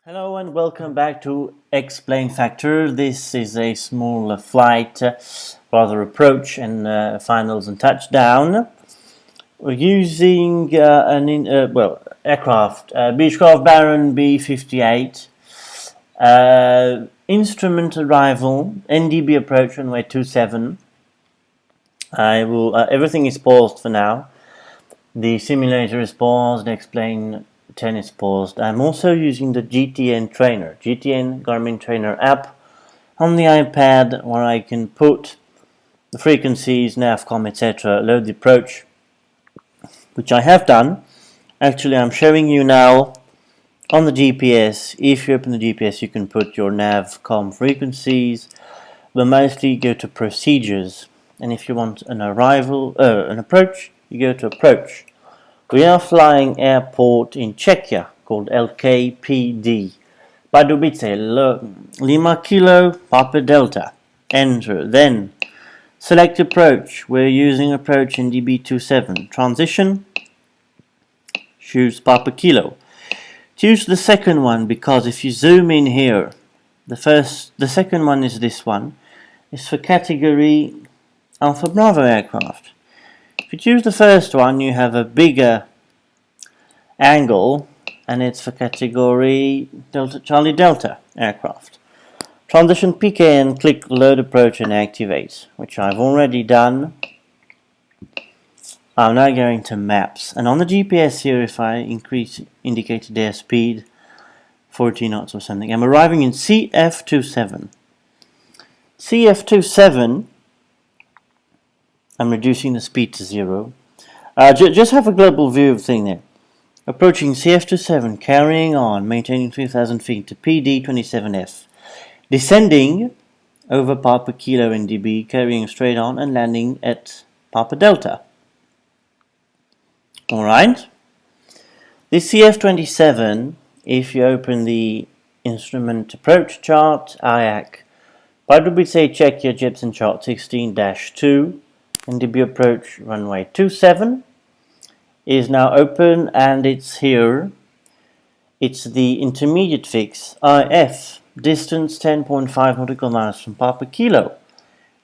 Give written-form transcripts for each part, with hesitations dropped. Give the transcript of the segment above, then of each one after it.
Hello and welcome back to X-Plane Factor. This is a small flight, rather approach and finals and touchdown. We're using aircraft, Beechcraft Baron B58, instrument arrival, NDB Approach runway 27. Everything is paused for now. The simulator is paused, X-Plane 10 is paused. I'm also using the GTN trainer, GTN Garmin trainer app on the iPad, where I can put the frequencies, navcom, etc., load the approach, which I have done. Actually, I'm showing you now on the GPS. If you open the GPS, you can put your navcom frequencies, but mostly go to procedures. And if you want an approach, you go to approach. We are flying airport in Czechia called LKPD. Pardubice Lima Kilo Papa Delta. Enter. Then select approach. We're using approach NDB 27. Transition. Choose Papa Kilo. Choose the second one because if you zoom in here, the second one is this one. It's for category Alpha Bravo aircraft. If you choose the first one, you have a bigger angle, and it's for category Delta Charlie Delta aircraft. Transition PK and click load approach and activate, which I've already done. I'm now going to maps, and on the GPS here, if I increase indicated airspeed 40 knots or something, I'm arriving in CF27. CF27, I'm reducing the speed to 0. Just have a global view of the thing there. Approaching CF27, carrying on, maintaining 3,000 feet to PD27F. Descending over Papa Kilo NDB, carrying straight on and landing at Papa Delta. Alright. This CF27, if you open the instrument approach chart, IAC, Pardubice Czechia Jepsen chart 16-2, NDB approach runway 27 is now open, and it's here. It's the intermediate fix IF, distance 10.5 nautical miles from Papa Kilo,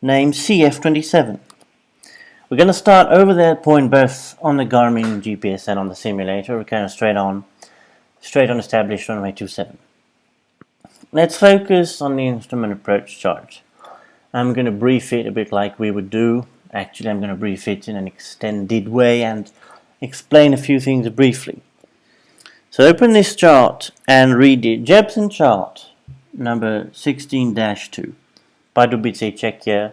name CF27. We're going to start over that point both on the Garmin GPS and on the simulator. We're kind of straight on established runway 27. Let's focus on the instrument approach chart. I'm going to brief it a bit like we would do. Actually, I'm going to brief it in an extended way and explain a few things briefly. So open this chart and read it. Jepsen chart number 16-2. Pardubice Czechia,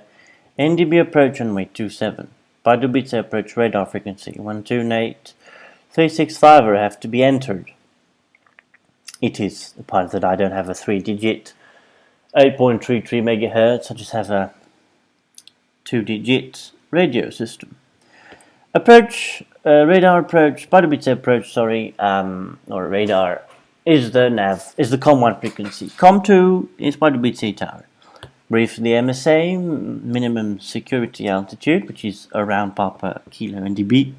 NDB approach runway 27. Pardubice approach radar frequency 128.365 have to be entered. It is the part that I don't have a 3-digit 8.33 megahertz. I just have a 2-digit radio system. Approach, radar approach, Pardubice approach, or radar is the COM1 frequency. COM2 is Pardubice tower. Brief the MSA, minimum security altitude, which is around Papa Kilo NDB.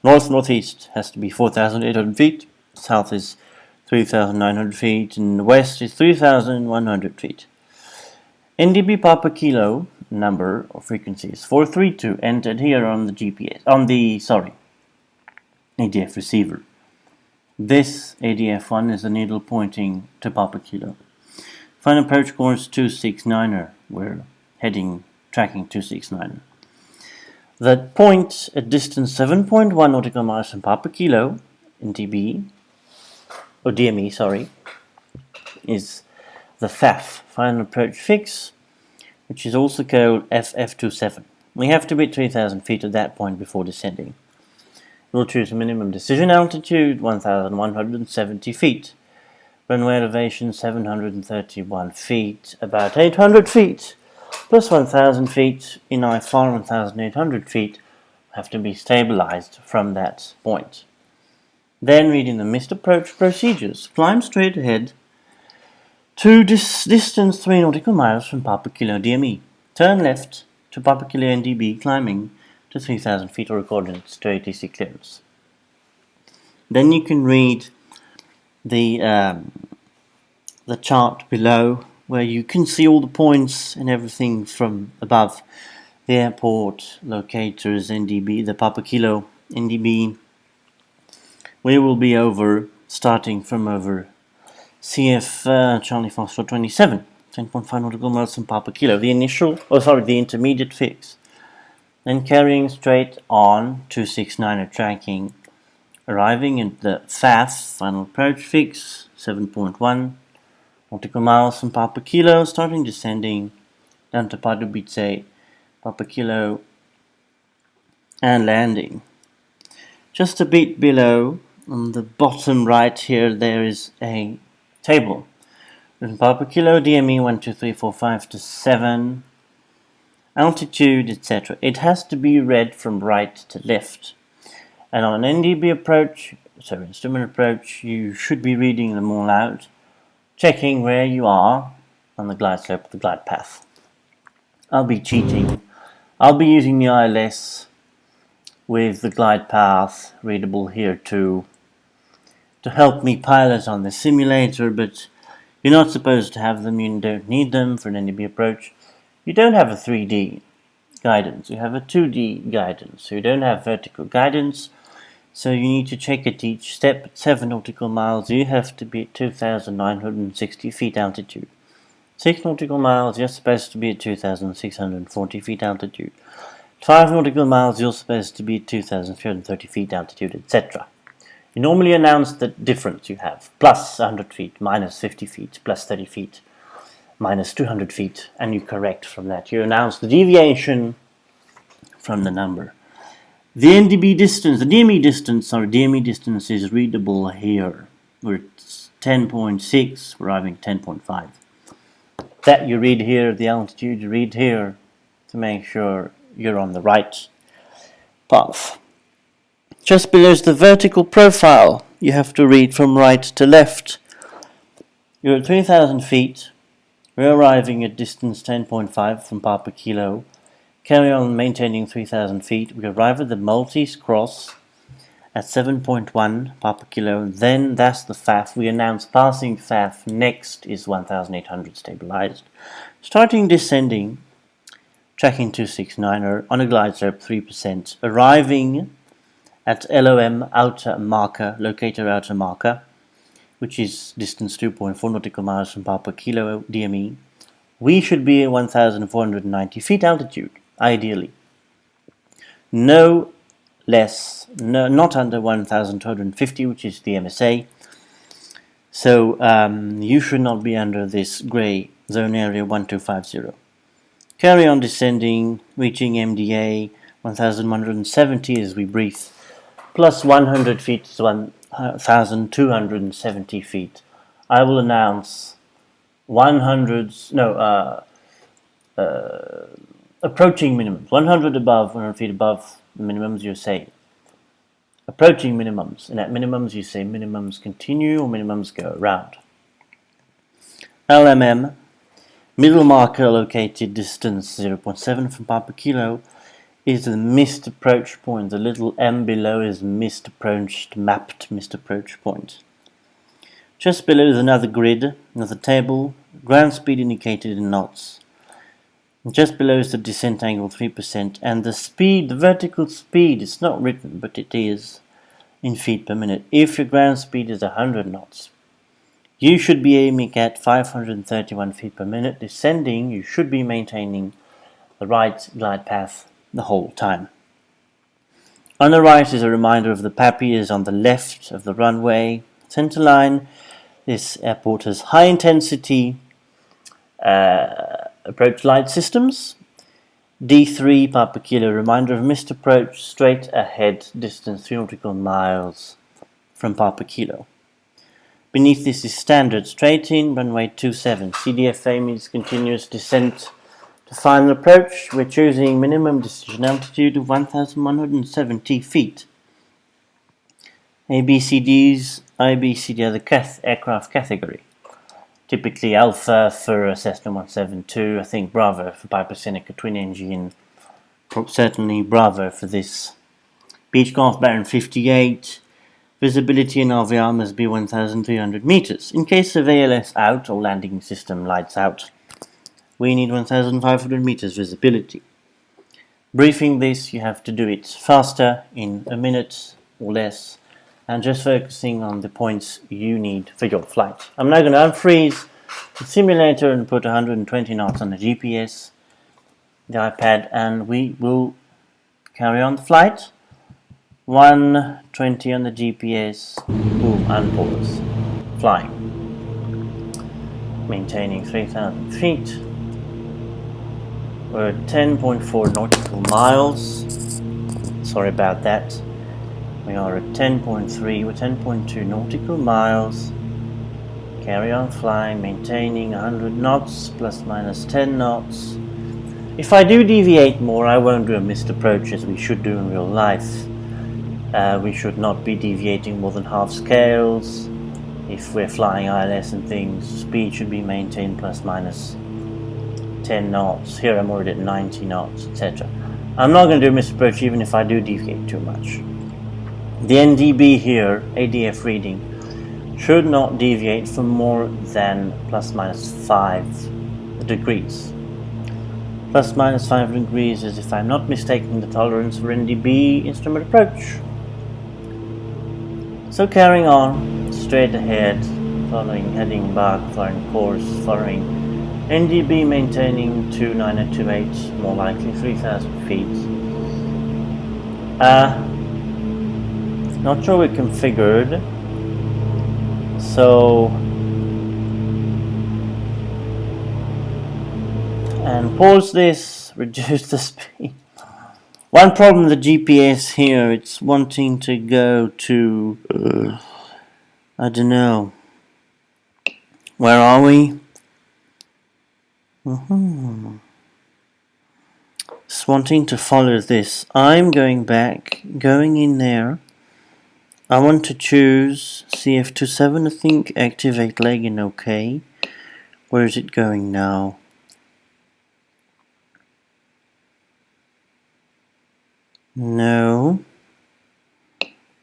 North-northeast has to be 4,800 feet, south is 3,900 feet, and west is 3,100 feet. NDB Papa Kilo number or frequency is 432, entered here on the GPS, ADF receiver. This ADF1 is the needle pointing to Papa Kilo. Final approach course 269er. We're tracking 269er. That point at distance 7.1 nautical miles from Papa Kilo NDB, or DME, is the FAF, final approach fix, which is also called FF27. We have to be 3,000 feet at that point before descending. We'll choose a minimum decision altitude, 1,170 feet. Runway elevation, 731 feet, about 800 feet, plus 1,000 feet in IFR, 1,800 feet, have to be stabilized from that point. Then reading the missed approach procedures, climb straight ahead to distance 3 nautical miles from Papa Kilo DME. Turn left to Papa Kilo NDB, climbing to 3,000 feet or coordinates to ATC clearance. Then you can read the chart below, where you can see all the points and everything from above. The airport locators, NDB, the Papa Kilo NDB. We will be starting from over CF Charlie Foxtrot 27, 10.5 nautical miles from Papa Kilo. The intermediate fix. Then carrying straight on 269er tracking, arriving at the FAF, final approach fix, 7.1 nautical miles from Papa Kilo, starting descending down to Pardubice, Papa Kilo, and landing. Just a bit below, on the bottom right here, there is a table. Written Papa Kilo, DME 1, 2, 3, 4, 5 to 7, altitude, etc. It has to be read from right to left. And on an NDB approach, instrument approach, you should be reading them all out, checking where you are on the glide slope of the glide path. I'll be cheating. I'll be using the ILS with the glide path readable here to help me pilot on the simulator, but you're not supposed to have them. You don't need them for an NDB approach. You don't have a 3D guidance. You have a 2D guidance. So you don't have vertical guidance. So you need to check at each step. At 7 nautical miles, you have to be at 2,960 feet altitude. 6 nautical miles, you're supposed to be at 2,640 feet altitude. 5 nautical miles, you're supposed to be at 2,330 feet altitude, etc. You normally announce the difference you have. Plus 100 feet, minus 50 feet, plus 30 feet, minus 200 feet, and you correct from that. You announce the deviation from the number. The NDB distance, the DME distance is readable here. We're at 10.6, we're arriving at 10.5. That you read here, the altitude you read here, to make sure you're on the right path. Just below is the vertical profile. You have to read from right to left. You're at 3,000 feet. We're arriving at distance 10.5 from Papa Kilo. Carry on maintaining 3,000 feet. We arrive at the Maltese Cross at 7.1 Papa Kilo. Then that's the FAF. We announce passing FAF. Next is 1,800 stabilized. Starting descending, tracking 269er on a glide slope 3%. Arriving at LOM outer marker, locator outer marker, which is distance 2.4 nautical miles from Papa Kilo DME. We should be at 1,490 feet altitude, ideally. No less, not under 1,250, which is the MSA. So you should not be under this grey zone area 1250. Carry on descending, reaching MDA 1,170 as we breathe. Plus 100 feet is 1,270 feet. I will announce approaching minimums. 100 above, 100 feet above the minimums, you say approaching minimums. And at minimums, you say minimums continue or minimums go around. LMM, middle marker located distance 0.7 from Papa Kilo, is the missed approach point. The little M below is mapped missed approach point. Just below is another grid, another table, ground speed indicated in knots. Just below is the descent angle 3%, and the speed, the vertical speed, it's not written, but it is in feet per minute. If your ground speed is 100 knots, you should be aiming at 531 feet per minute. Descending, you should be maintaining the right glide path the whole time. On the right is a reminder of the PAPI is on the left of the runway center line. This airport has high intensity approach light systems. D3 Papa Kilo, reminder of missed approach straight ahead, distance 3 nautical miles from Papa Kilo. Beneath this is standard straight in, runway 27. CDFA means continuous descent to final approach. We're choosing minimum decision altitude of 1,170 feet. ABCDs, IBCD are the aircraft category. Typically Alpha for a Cessna 172, I think Bravo for Piper Seneca twin engine, certainly Bravo for this. Beechcraft Baron 58, visibility in RVR must be 1,300 meters. In case of ALS out or landing system lights out, we need 1,500 meters visibility. Briefing this, you have to do it faster, in a minute or less, and just focusing on the points you need for your flight. I'm now going to unfreeze the simulator and put 120 knots on the GPS, the iPad, and we will carry on the flight. 120 on the GPS, boom, unpause, flying, maintaining 3,000 feet. We're at 10.4 nautical miles, sorry about that. We are at 10.3, we're 10.2 nautical miles. Carry on flying, maintaining 100 knots, plus minus 10 knots. If I do deviate more, I won't do a missed approach as we should do in real life. We should not be deviating more than half scales. If we're flying ILS and things, speed should be maintained plus minus 10 knots. Here I'm already at 90 knots, etc. I'm not going to do a missed approach even if I do deviate too much. The NDB here, ADF reading, should not deviate for more than plus minus 5 degrees. Plus minus 5 degrees is, if I'm not mistaken, the tolerance for NDB instrument approach. So carrying on, straight ahead, following heading back, following course, following NDB maintaining 2928, more likely 3,000 feet. Not sure we're configured, so, and pause this, reduce the speed. One problem with the GPS here, it's wanting to go to, I don't know, where are we? It's wanting to follow this. I'm going back, going in there. I want to choose CF27, I think, activate leg and OK. Where is it going now? No.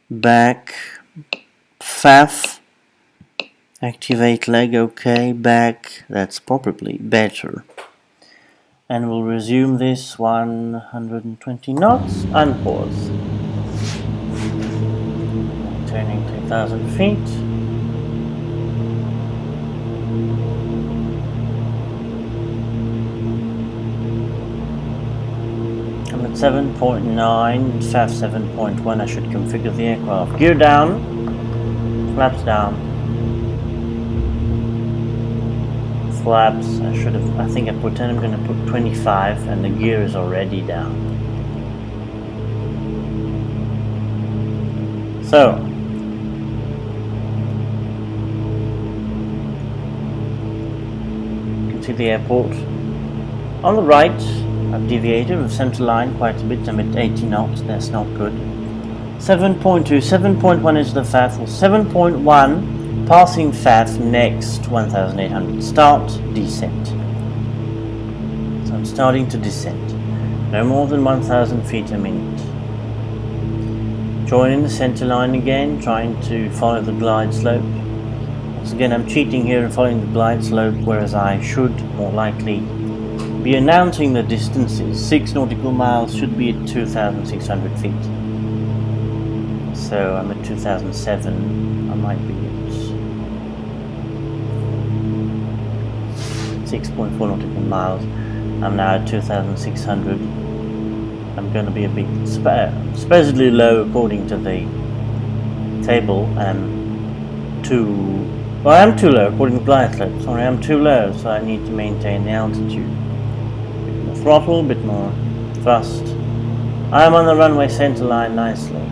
Back. FAF. Activate leg, OK. Back. That's probably better. And we'll resume this 120 knots. Unpause. Maintaining 3,000 feet. I'm at 7.9, FAF 7.1. I should configure the aircraft. Gear down, flaps down. Flaps, I think I put 10, I'm going to put 25, and the gear is already down. So, you can see the airport. On the right, I've deviated with center line quite a bit. I'm at 80 knots, that's not good. 7.2, 7.1 is the FAF, or 7.1. Passing FAF next 1,800. Start descent. So I'm starting to descend. No more than 1,000 feet a minute. Joining the center line again, trying to follow the glide slope. Once again, I'm cheating here and following the glide slope, whereas I should more likely be announcing the distances. 6 nautical miles should be at 2,600 feet. So I'm at 2,007. I might be at 6.4 nautical miles. I'm now at 2,600. I'm going to be a bit supposedly low according to the table. I'm too low according to glide slope. Sorry, I'm too low, so I need to maintain the altitude. A bit more throttle, a bit more thrust. I'm on the runway center line nicely.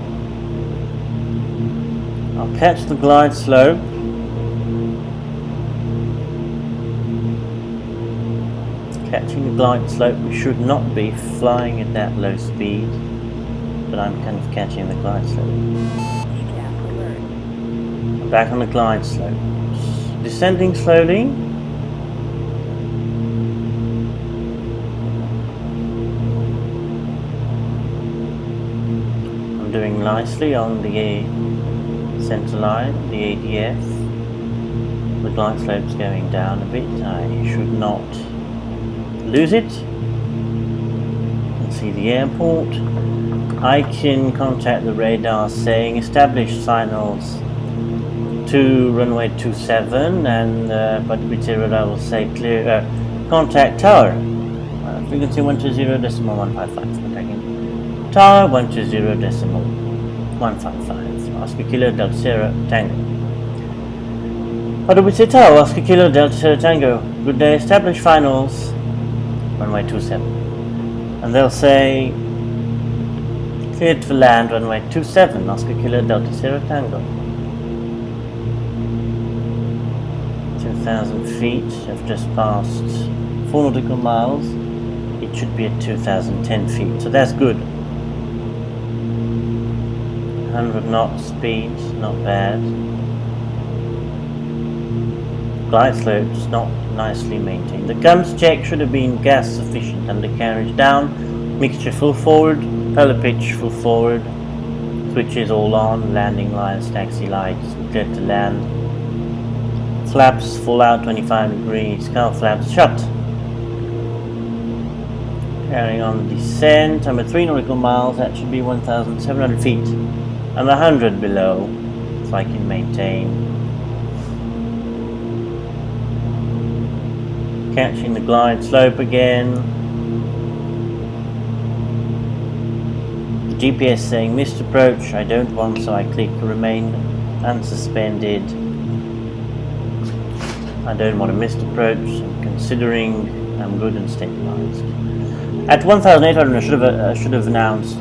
I'll catch the glide slope. Catching the glide slope, we should not be flying at that low speed, but I'm kind of catching the glide slope. I'm back on the glide slope. Descending slowly. I'm doing nicely on the center line, the ADF. The glide slope's going down a bit. I should not lose it. You can see the airport. I can contact the radar saying establish signals to runway 27, and Pardubice radar will say clear contact tower. Frequency 120.155. Contacting tower 120.155. Oscar Kilo Delta Sierra Tango. Pardubice Tower, Oscar Kilo Delta Sierra Tango. Good day. Establish finals. Runway 27. And they'll say cleared for land. Runway 27. Oscar Kilo Delta Sierra Tango. 2,000 feet. I've just passed 4 nautical miles. It should be at 2,010 feet. So that's good. 100 knots speed, not bad. Glide slopes not nicely maintained. The guns check should have been gas sufficient. Undercarriage down, mixture full forward, propeller pitch full forward, switches all on, landing lines, taxi lights, clear to land. Flaps full out 25 degrees, car flaps shut. Carrying on the descent, I'm at 3 nautical miles, that should be 1,700 feet. I'm 100 below, so I can maintain. Catching the glide slope again. The GPS saying missed approach, I don't want, so I click remain unsuspended. I don't want a missed approach, I'm considering, I'm good and stabilized. At 1,800 I should have announced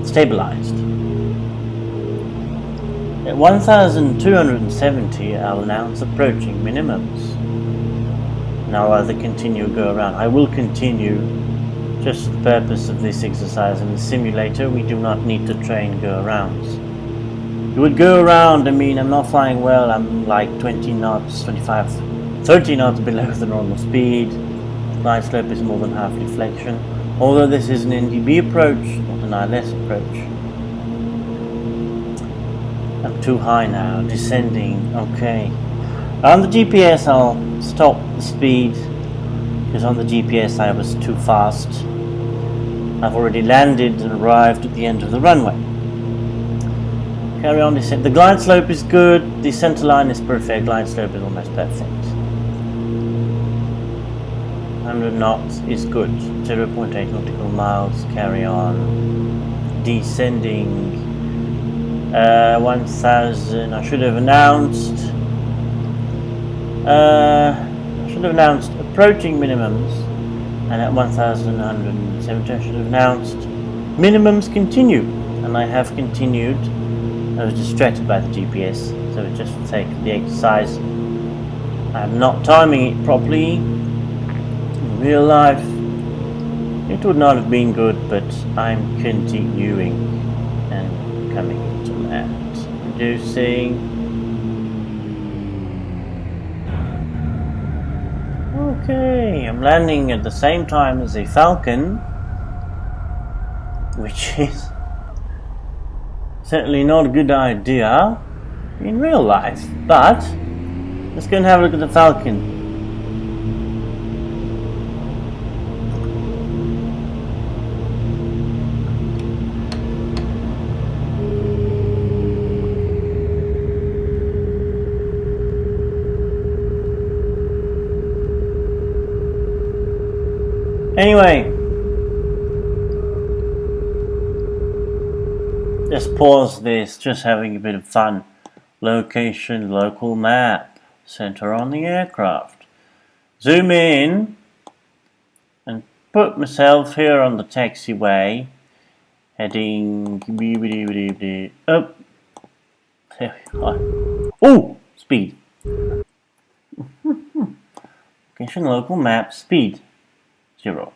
stabilized. At 1,270 I'll announce approaching minimums. Now I'll either continue or go around. I will continue, just for the purpose of this exercise in the simulator. We do not need to train go arounds. You would go around, I mean, I'm not flying well, I'm like 20 knots, 25, 30 knots below the normal speed. Glide slope is more than half deflection. Although this is an NDB approach, not an ILS approach. I'm too high now, descending, okay. On the GPS I'll stop the speed, because on the GPS I was too fast. I've already landed and arrived at the end of the runway. Carry on descent. The glide slope is good, the center line is perfect, glide slope is almost perfect. 100 knots is good, 0.8 nautical miles, carry on. Descending 1,000, I should have announced approaching minimums, and at 1,170 I should have announced minimums continue, and I have continued. I was distracted by the GPS, so just for the sake of the exercise, I'm not timing it properly. In real life, it would not have been good, but I'm continuing and coming into land. Reducing. Okay, I'm landing at the same time as a Falcon, which is certainly not a good idea in real life, but let's go and have a look at the Falcon. Anyway, just pause this, just having a bit of fun. Location, local map, center on the aircraft. Zoom in and put myself here on the taxiway, heading up. There we are. Oh, speed. Location, local map, speed. 0.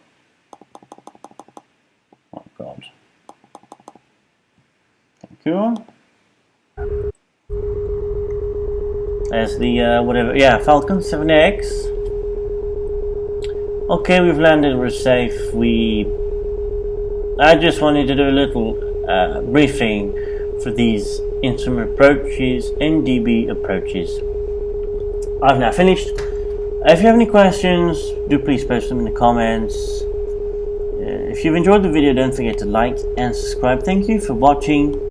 Oh God. Thank you. There's the whatever. Yeah, Falcon 7X. Okay, we've landed. We're safe. I just wanted to do a little briefing for these instrument approach is NDB Approaches. I've now finished. If you have any questions, do please post them in the comments. If you've enjoyed the video, don't forget to like and subscribe. Thank you for watching.